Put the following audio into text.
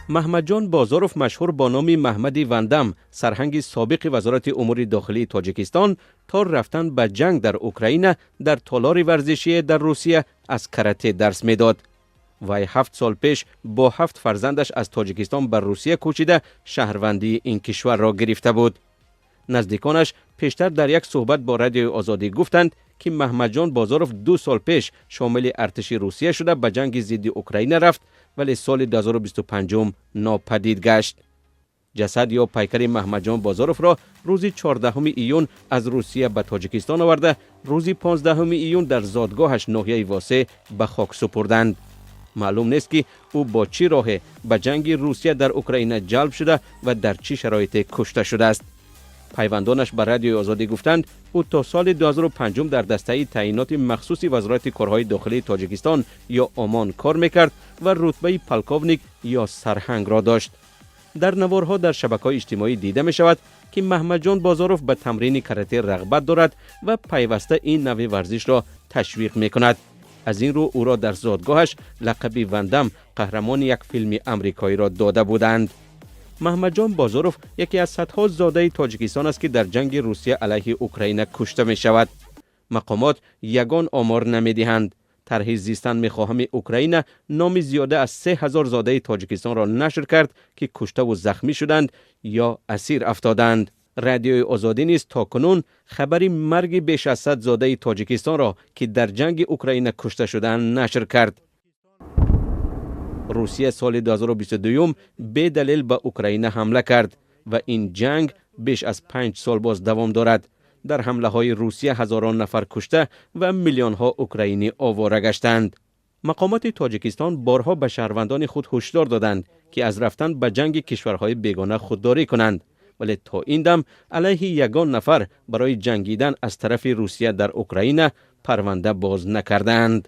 محمد جان بازاروف مشهور با نام محمد وندم، سرهنگ سابق وزارت امور داخلی تاجیکستان، تا رفتن به جنگ در اوکراین در تالار ورزشی در روسیه از کراته درس میداد. وی 7 سال پیش با 7 فرزندش از تاجیکستان بر روسیه کوچیده شهروندی این کشور را گرفته بود. نزدیکانش پیشتر در یک صحبت با رادیوی آزادی گفتند که محمد جان بازاروف 2 سال پیش شامل ارتش روسیه شده به جنگ ضد اوکراین رفت، ولی سال 2025 ناپدید گشت. جسد یا پیکر محمد جان بازاروف را روز 14 ایون از روسیه به تاجیکستان آورده، روز 15 ایون در زادگاهش ناحیه واسه به خاک سپردند. معلوم نیست که او با چی راه به جنگ روسیه در اوکراین جلب شده و در چه شرایط کشته شده است. پیوندانش به رادیوی آزادی گفتند او تا سال 2005 در دسته تعیینات مخصوص وزارت کارهای داخلی تاجیکستان یا آمان کار میکرد و رتبه پلکاونیک یا سرهنگ را داشت. در نوارها در شبکه‌های اجتماعی دیده می شود که محمد جان بازاروف به تمرین کراته رغبت دارد و پیوسته این نوع ورزش را تشویق می کند. از این رو او را در زادگاهش لقب وندم، قهرمان یک فیلم امریکایی را داده بودند. محمد جان بازاروف یکی از صدها زاده تاجیکستان است که در جنگ روسیه علیه اوکراین کشته می شود. مقامات یگان آمار نمی دهند. طرح زیستن می‌خواهم اوکراین نام زیاده از 3000 زاده تاجیکستان را نشر کرد که کشته و زخمی شدند یا اسیر افتادند. رادیوی آزادی نیز تاکنون خبری مرگ بیش از 100 زاده تاجیکستان را که در جنگ اوکراین کشته شدند نشر کرد. روسیه سال 2022 به دلیل به اوکراین حمله کرد و این جنگ بیش از 5 سال باز دوام دارد. در حمله های روسیه هزاران نفر کشته و میلیون ها اوکراینی آواره گشتند. مقامات تاجیکستان بارها به شهروندان خود هشدار دادند که از رفتن به جنگ کشورهای بیگانه خودداری کنند، ولی تا این دم علیه یگان نفر برای جنگیدن از طرف روسیه در اوکراین پرونده باز نکردند.